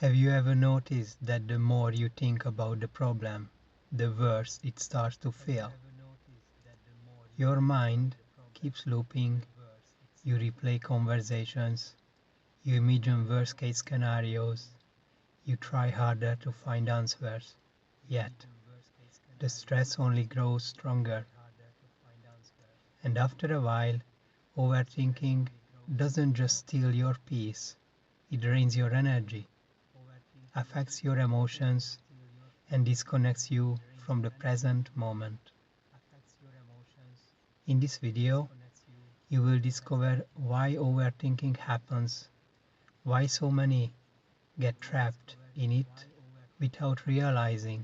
Have you ever noticed that the more you think about the problem, the worse it starts to feel? Your mind keeps looping, you replay conversations, you imagine worst case scenarios, you try harder to find answers, yet the stress only grows stronger. And after a while, overthinking doesn't just steal your peace, it drains your energy, affects your emotions, and disconnects you from the present moment. In this video, you will discover why overthinking happens, why so many get trapped in it without realizing,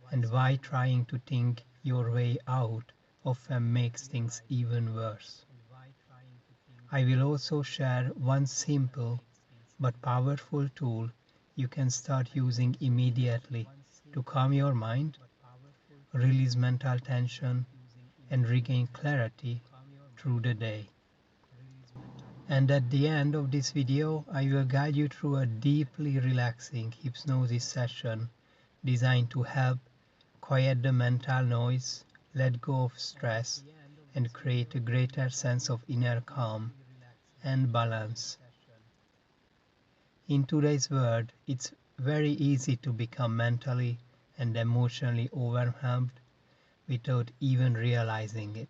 and why trying to think your way out often makes things even worse. I will also share one simple but powerful tool you can start using immediately to calm your mind, release mental tension, and regain clarity through the day. And at the end of this video, I will guide you through a deeply relaxing hypnosis session designed to help quiet the mental noise, let go of stress, and create a greater sense of inner calm and balance. In today's world, it's very easy to become mentally and emotionally overwhelmed without even realizing it.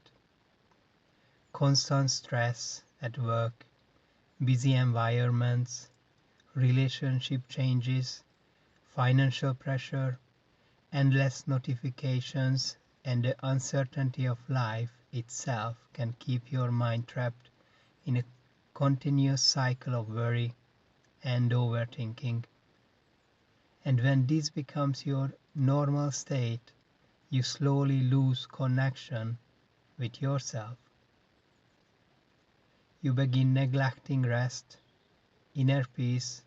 Constant stress at work, busy environments, relationship changes, financial pressure, endless notifications, and the uncertainty of life itself can keep your mind trapped in a continuous cycle of worry and overthinking. And when this becomes your normal state, you slowly lose connection with yourself. You begin neglecting rest, inner peace,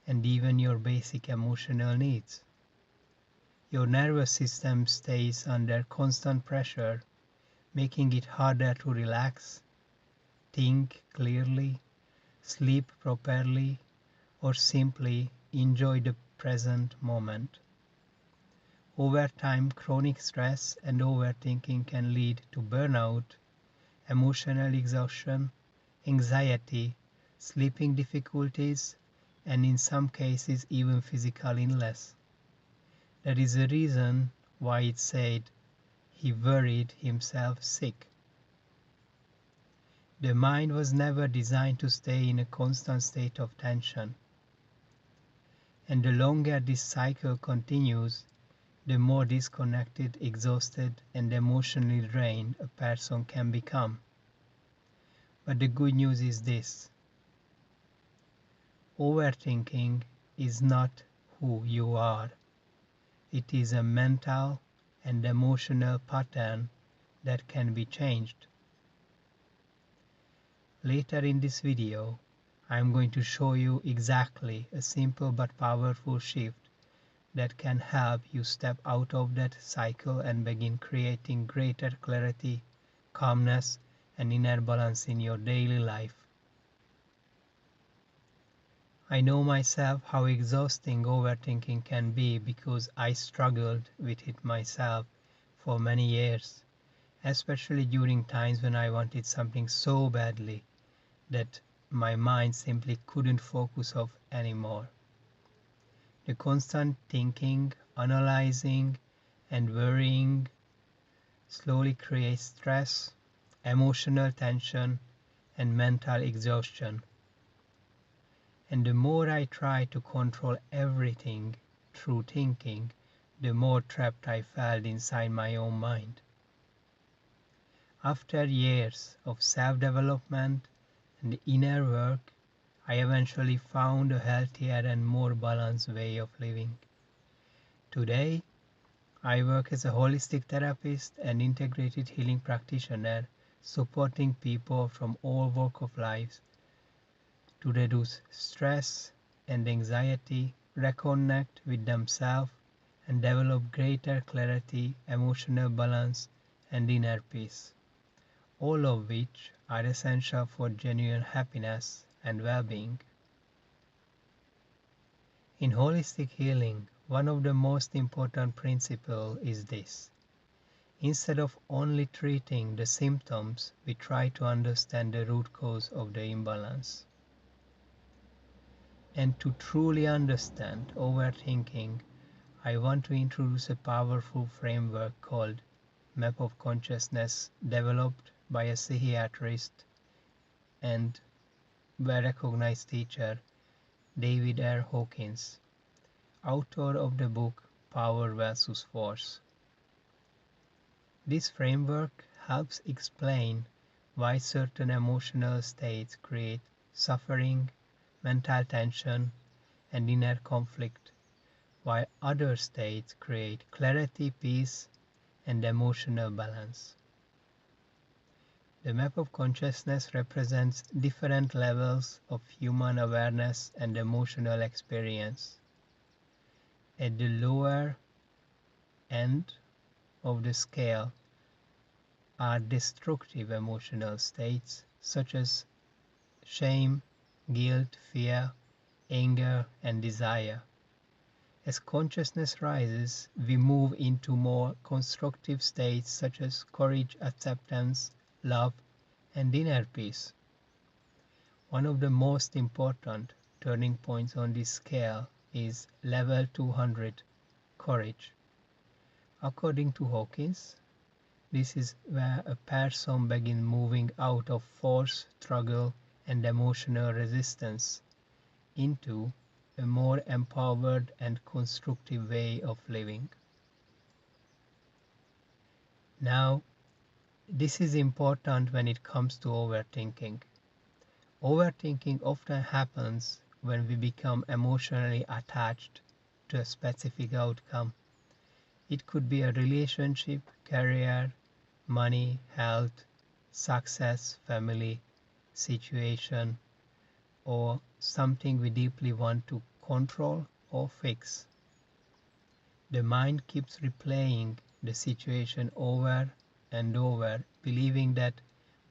and even your basic emotional needs. Your nervous system stays under constant pressure, making it harder to relax, think clearly, sleep properly, or simply enjoy the present moment. Over time, chronic stress and overthinking can lead to burnout, emotional exhaustion, anxiety, sleeping difficulties, and in some cases even physical illness. That is the reason why it said he worried himself sick. The mind was never designed to stay in a constant state of tension. And the longer this cycle continues, the more disconnected, exhausted, and emotionally drained a person can become. But the good news is this: overthinking is not who you are. It is a mental and emotional pattern that can be changed. Later in this video, I am going to show you exactly a simple but powerful shift that can help you step out of that cycle and begin creating greater clarity, calmness, and inner balance in your daily life. I know myself how exhausting overthinking can be because I struggled with it myself for many years, especially during times when I wanted something so badly that my mind simply couldn't focus on anymore. The constant thinking, analyzing, and worrying slowly creates stress, emotional tension, and mental exhaustion. And the more I tried to control everything through thinking, the more trapped I felt inside my own mind. After years of self-development and inner work, I eventually found a healthier and more balanced way of living. Today, I work as a holistic therapist and integrated healing practitioner, supporting people from all walks of life to reduce stress and anxiety, reconnect with themselves, and develop greater clarity, emotional balance, and inner peace, all of which are essential for genuine happiness and well-being. In holistic healing, one of the most important principles is this. Instead of only treating the symptoms, we try to understand the root cause of the imbalance. And to truly understand overthinking, I want to introduce a powerful framework called Map of Consciousness, developed by a psychiatrist and well-recognized teacher, David R. Hawkins, author of the book Power versus Force. This framework helps explain why certain emotional states create suffering, mental tension, and inner conflict, while other states create clarity, peace, and emotional balance. The map of consciousness represents different levels of human awareness and emotional experience. At the lower end of the scale are destructive emotional states such as shame, guilt, fear, anger, and desire. As consciousness rises, we move into more constructive states such as courage, acceptance, love, and inner peace. One of the most important turning points on this scale is level 200, courage. According to Hawkins, this is where a person begins moving out of force, struggle, and emotional resistance into a more empowered and constructive way of living. Now, this is important when it comes to overthinking. Overthinking often happens when we become emotionally attached to a specific outcome. It could be a relationship, career, money, health, success, family, situation, or something we deeply want to control or fix. The mind keeps replaying the situation over and over, believing that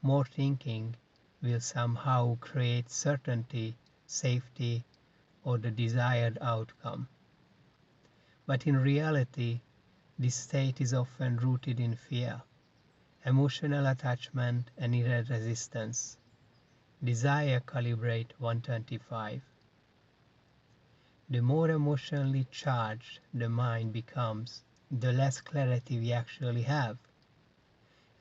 more thinking will somehow create certainty, safety, or the desired outcome. But in reality, this state is often rooted in fear, emotional attachment, and inner resistance. Desire calibrate 125. The more emotionally charged the mind becomes, the less clarity we actually have.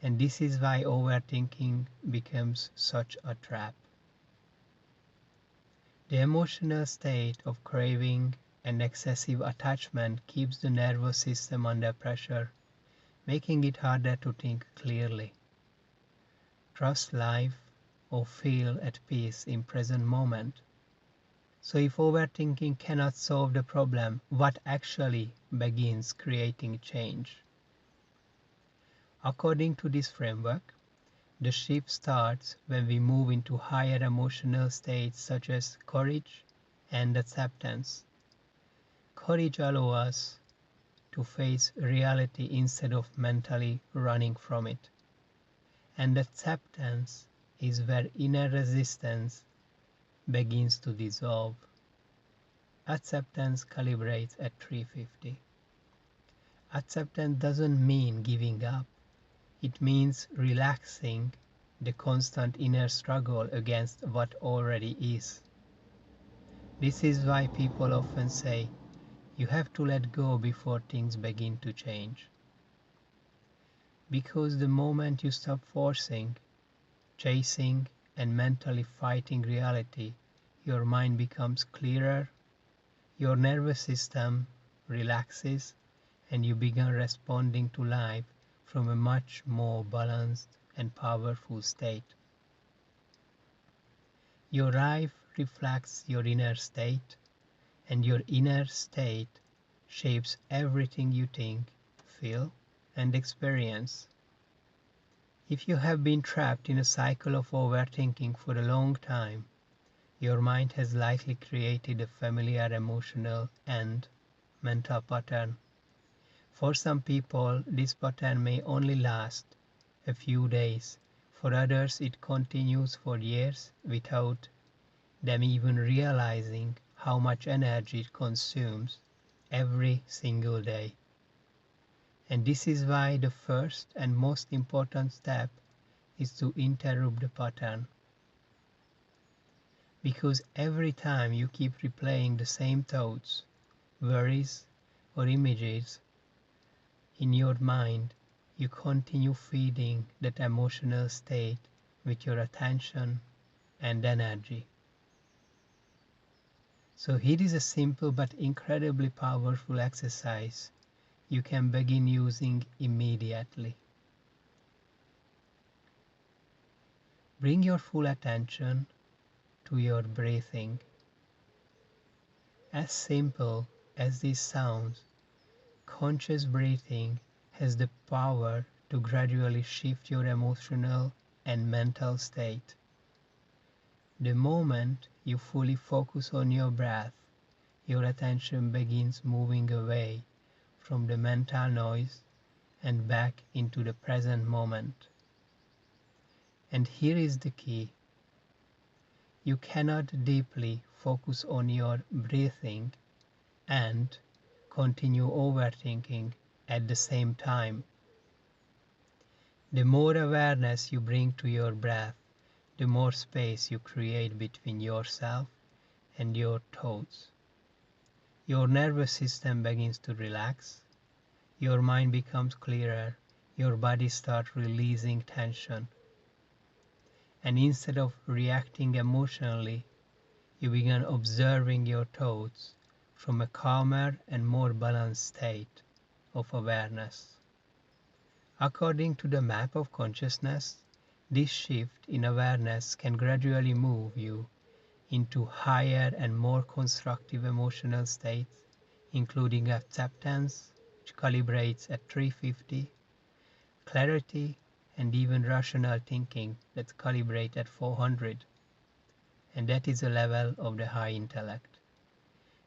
And this is why overthinking becomes such a trap. The emotional state of craving and excessive attachment keeps the nervous system under pressure, making it harder to think clearly, trust life, or feel at peace in present moment. So if overthinking cannot solve the problem, what actually begins creating change? According to this framework, the shift starts when we move into higher emotional states such as courage and acceptance. Courage allows us to face reality instead of mentally running from it. And acceptance is where inner resistance begins to dissolve. Acceptance calibrates at 350. Acceptance doesn't mean giving up. It means relaxing the constant inner struggle against what already is. This is why people often say, you have to let go before things begin to change. Because the moment you stop forcing, chasing, and mentally fighting reality, your mind becomes clearer, your nervous system relaxes, and you begin responding to life from a much more balanced and powerful state. Your life reflects your inner state, and your inner state shapes everything you think, feel, and experience. If you have been trapped in a cycle of overthinking for a long time, your mind has likely created a familiar emotional and mental pattern. For some people, this pattern may only last a few days. For others, it continues for years without them even realizing how much energy it consumes every single day. And this is why the first and most important step is to interrupt the pattern. Because every time you keep replaying the same thoughts, worries, or images in your mind, you continue feeding that emotional state with your attention and energy. So here is a simple but incredibly powerful exercise you can begin using immediately. Bring your full attention to your breathing. As simple as this sounds, conscious breathing has the power to gradually shift your emotional and mental state. The moment you fully focus on your breath, your attention begins moving away from the mental noise and back into the present moment. And here is the key. You cannot deeply focus on your breathing and continue overthinking at the same time. The more awareness you bring to your breath, the more space you create between yourself and your thoughts. Your nervous system begins to relax, your mind becomes clearer, your body starts releasing tension. And instead of reacting emotionally, you begin observing your thoughts from a calmer and more balanced state of awareness. According to the map of consciousness, this shift in awareness can gradually move you into higher and more constructive emotional states, including acceptance, which calibrates at 350, clarity, and even rational thinking that calibrates at 400. And that is a level of the high intellect.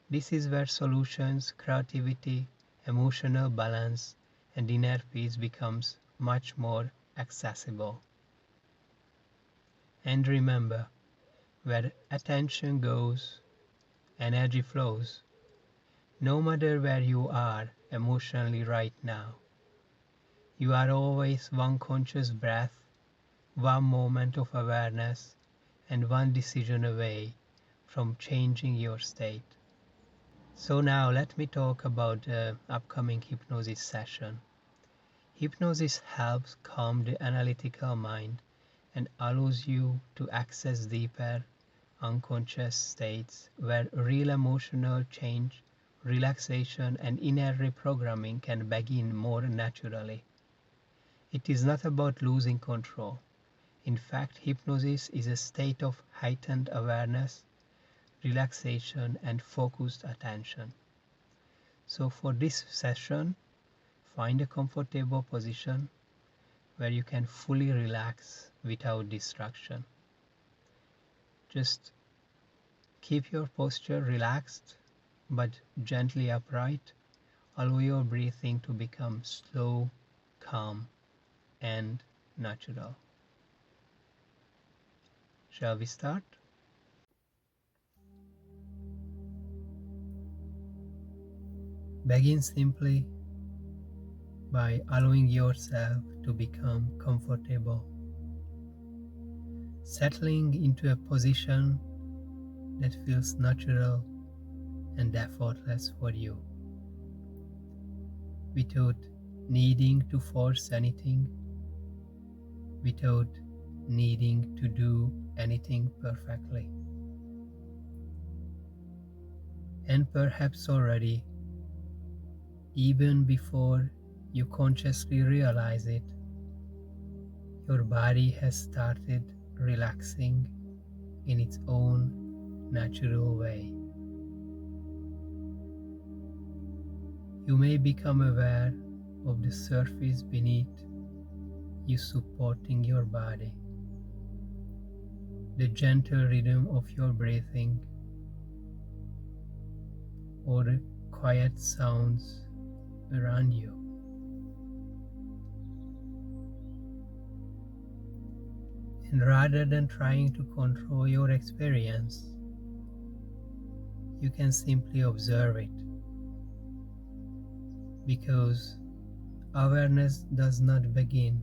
This is where solutions, creativity, emotional balance, and inner peace becomes much more accessible. And remember, where attention goes, energy flows. No matter where you are emotionally right now, you are always one conscious breath, one moment of awareness, and one decision away from changing your state. So now let me talk about the upcoming hypnosis session. Hypnosis helps calm the analytical mind and allows you to access deeper, unconscious states where real emotional change, relaxation, and inner reprogramming can begin more naturally. It is not about losing control. In fact, hypnosis is a state of heightened awareness, relaxation, and focused attention. So for this session, find a comfortable position where you can fully relax without distraction. Just keep your posture relaxed but gently upright. Allow your breathing to become slow, calm, and natural. Shall we start? Begin simply by allowing yourself to become comfortable, settling into a position that feels natural and effortless for you, without needing to force anything, without needing to do anything perfectly. And perhaps already, even before you consciously realize it, your body has started relaxing in its own natural way. You may become aware of the surface beneath you supporting your body, the gentle rhythm of your breathing, or the quiet sounds around you. And rather than trying to control your experience, you can simply observe it, because awareness does not begin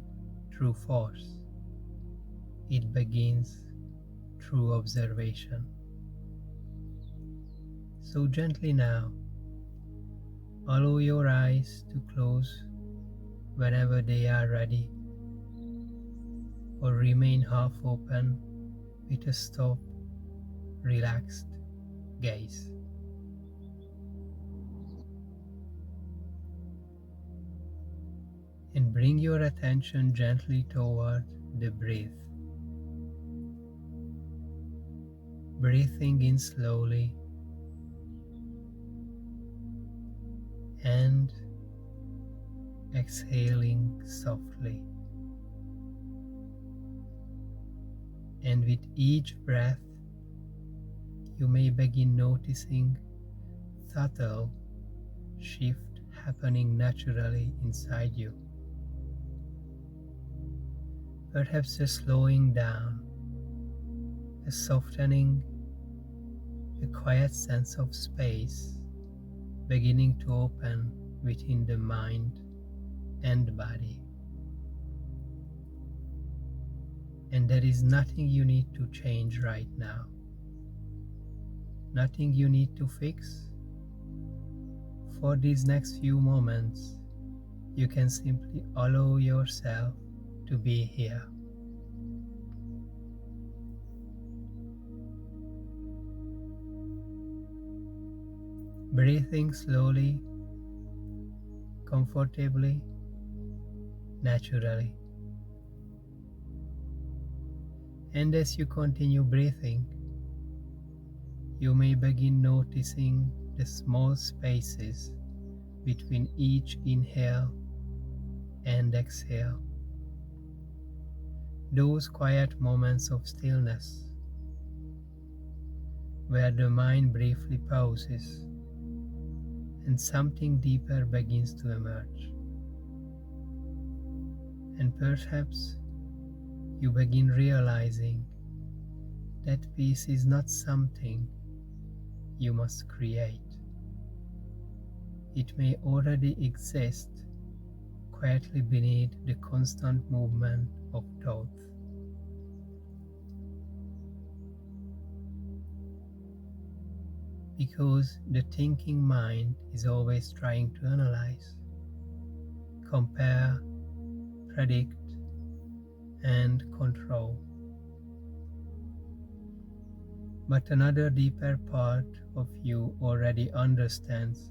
through force. It begins through observation. So gently now, allow your eyes to close whenever they are ready, or remain half open with a stop, relaxed gaze. And bring your attention gently toward the breath. Breathing in slowly and exhaling softly. And with each breath, you may begin noticing subtle shift happening naturally inside you. Perhaps a slowing down, a softening, a quiet sense of space beginning to open within the mind and body. And there is nothing you need to change right now. Nothing you need to fix. For these next few moments, you can simply allow yourself to be here. Breathing slowly, comfortably, naturally. And as you continue breathing, you may begin noticing the small spaces between each inhale and exhale. Those quiet moments of stillness where the mind briefly pauses and something deeper begins to emerge. And perhaps you begin realizing that peace is not something you must create. It may already exist quietly beneath the constant movement of thoughts. Because the thinking mind is always trying to analyze, compare, predict, and control. But another deeper part of you already understands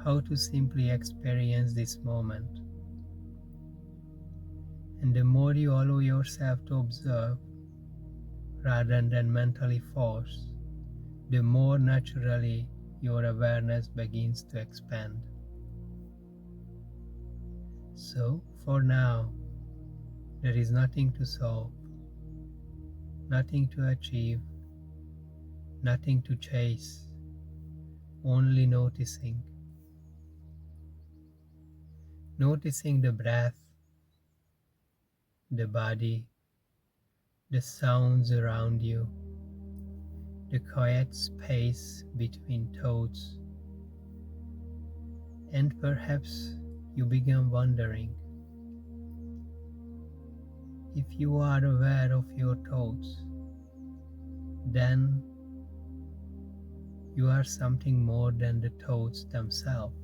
how to simply experience this moment. And the more you allow yourself to observe, rather than mentally force, the more naturally your awareness begins to expand. So, for now, there is nothing to solve, nothing to achieve, nothing to chase, only noticing. Noticing the breath, the body, the sounds around you, the quiet space between thoughts, and perhaps you begin wondering, if you are aware of your thoughts, then you are something more than the thoughts themselves.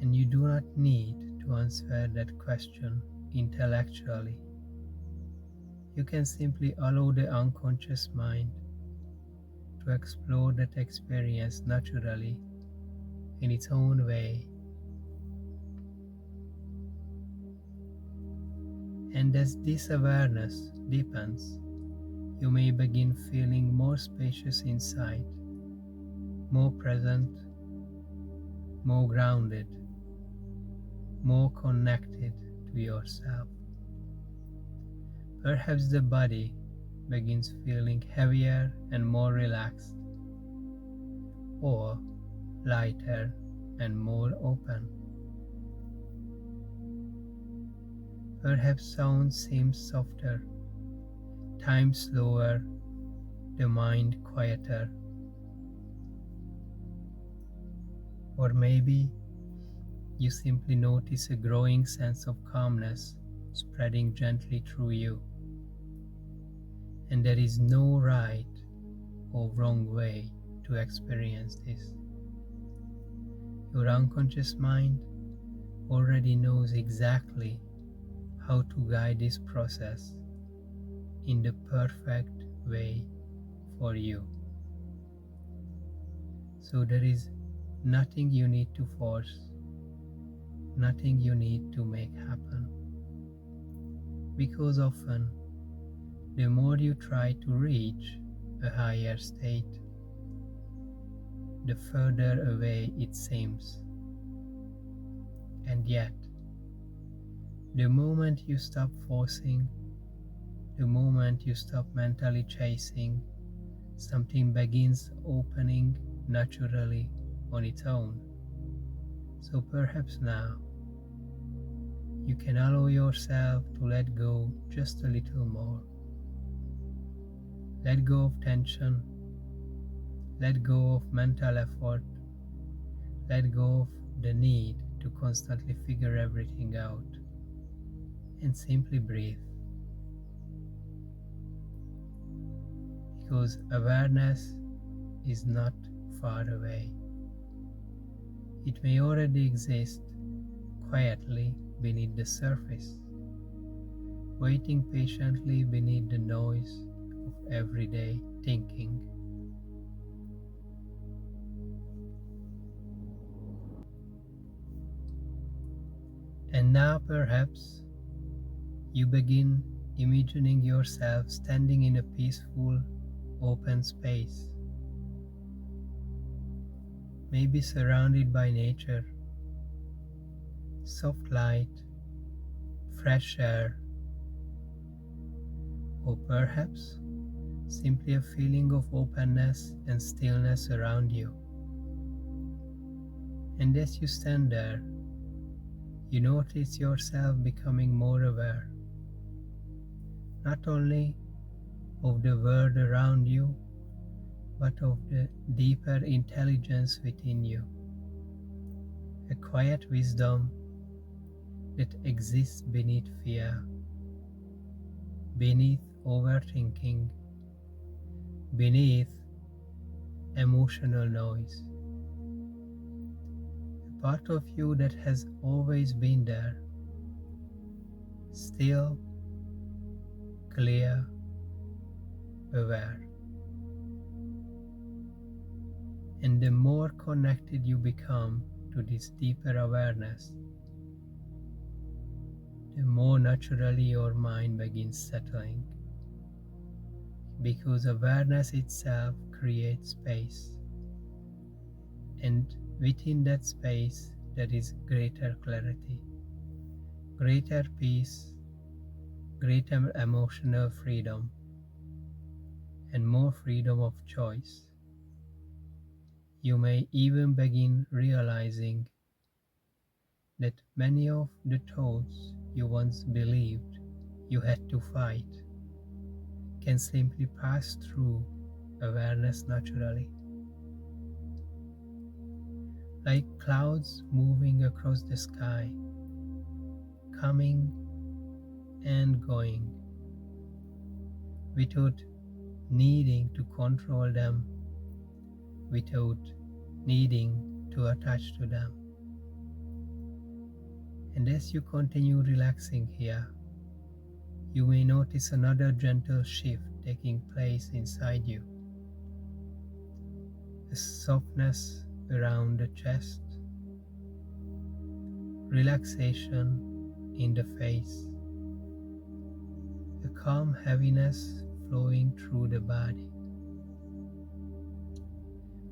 And you do not need to answer that question intellectually. You can simply allow the unconscious mind to explore that experience naturally in its own way. And as this awareness deepens, you may begin feeling more spacious inside, more present, more grounded, more connected to yourself. Perhaps the body begins feeling heavier and more relaxed, or lighter and more open. Perhaps sound seems softer, time slower, the mind quieter. Or maybe you simply notice a growing sense of calmness spreading gently through you. And there is no right or wrong way to experience this. Your unconscious mind already knows exactly how to guide this process in the perfect way for you. So there is nothing you need to force, nothing you need to make happen. Because often, the more you try to reach a higher state, the further away it seems. And yet, the moment you stop forcing, the moment you stop mentally chasing, something begins opening naturally on its own. So perhaps now, you can allow yourself to let go just a little more. Let go of tension, let go of mental effort, let go of the need to constantly figure everything out, and simply breathe. Because awareness is not far away. It may already exist quietly beneath the surface, waiting patiently beneath the noise of everyday thinking. And now perhaps you begin imagining yourself standing in a peaceful, open space, maybe surrounded by nature, soft light, fresh air, or perhaps simply a feeling of openness and stillness around you. And as you stand there, you notice yourself becoming more aware, not only of the world around you, but of the deeper intelligence within you, a quiet wisdom that exists beneath fear, beneath overthinking, beneath emotional noise. A part of you that has always been there, still, clear, aware. And the more connected you become to this deeper awareness, the more naturally your mind begins settling. Because awareness itself creates space. And within that space, there is greater clarity, greater peace, greater emotional freedom, and more freedom of choice. You may even begin realizing that many of the thoughts you once believed you had to fight can simply pass through awareness naturally. Like clouds moving across the sky, coming and going, without needing to control them, without needing to attach to them. And as you continue relaxing here, you may notice another gentle shift taking place inside you. A softness around the chest, relaxation in the face, a calm heaviness flowing through the body,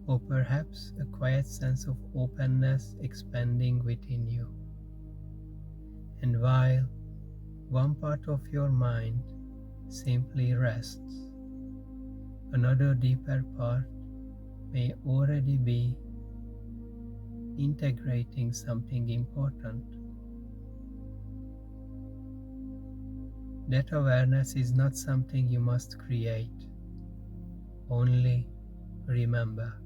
or perhaps a quiet sense of openness expanding within you. And while one part of your mind simply rests, another deeper part may already be integrating something important. That awareness is not something you must create. only remember.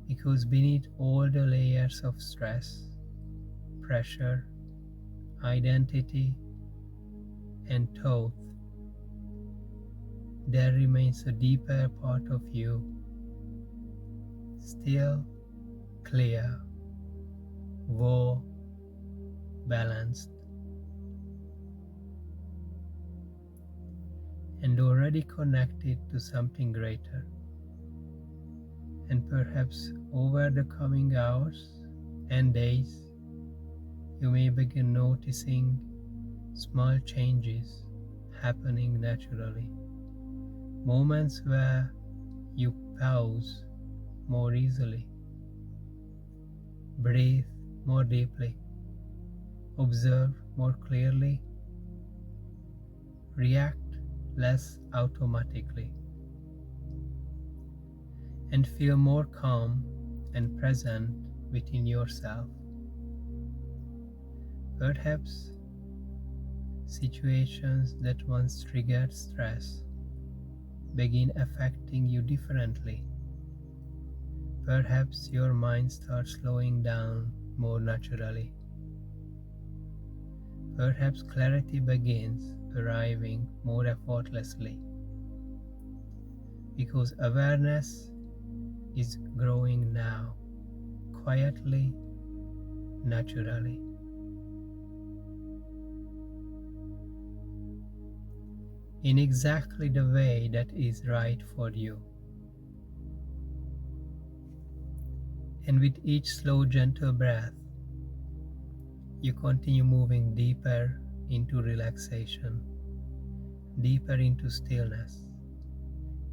Because beneath all the layers of stress, pressure, identity, and thought, there remains a deeper part of you, still clear, raw, balanced, and already connected to something greater. And perhaps over the coming hours and days, you may begin noticing small changes happening naturally. Moments where you pause more easily, breathe more deeply, observe more clearly, react less automatically, and feel more calm and present within yourself. Perhaps situations that once triggered stress begin affecting you differently. Perhaps your mind starts slowing down more naturally. Perhaps clarity begins arriving more effortlessly, because awareness is growing now, quietly, naturally. In exactly the way that is right for you. And with each slow, gentle breath, you continue moving deeper into relaxation, deeper into stillness,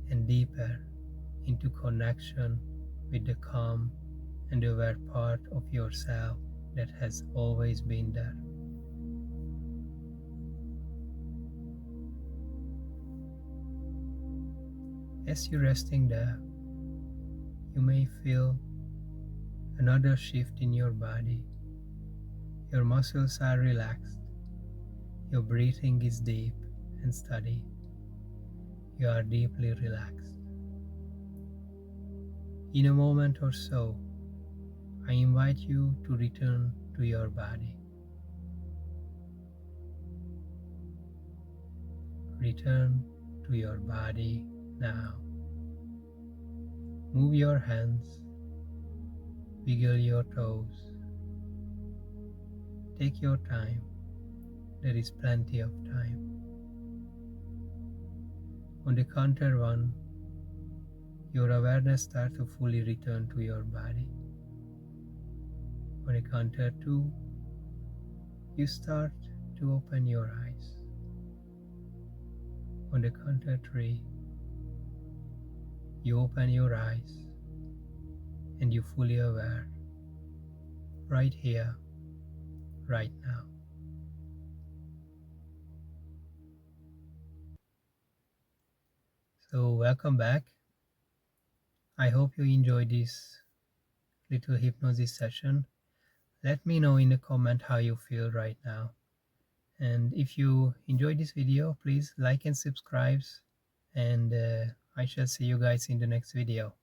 and deeper into connection with the calm and aware part of yourself that has always been there. As you're resting there, you may feel another shift in your body. Your muscles are relaxed, your breathing is deep and steady, you are deeply relaxed. In a moment or so, I invite you to return to your body. Return to your body now. Move your hands, wiggle your toes. Take your time, there is plenty of time. On the counter 1, your awareness starts to fully return to your body. On the counter 2, you start to open your eyes. On the counter 3, you open your eyes and you fully aware, right here, right now. So welcome back. I hope you enjoyed this little hypnosis session. Let me know in the comment how you feel right now. And if you enjoyed this video, please like and subscribe. And I shall see you guys in the next video.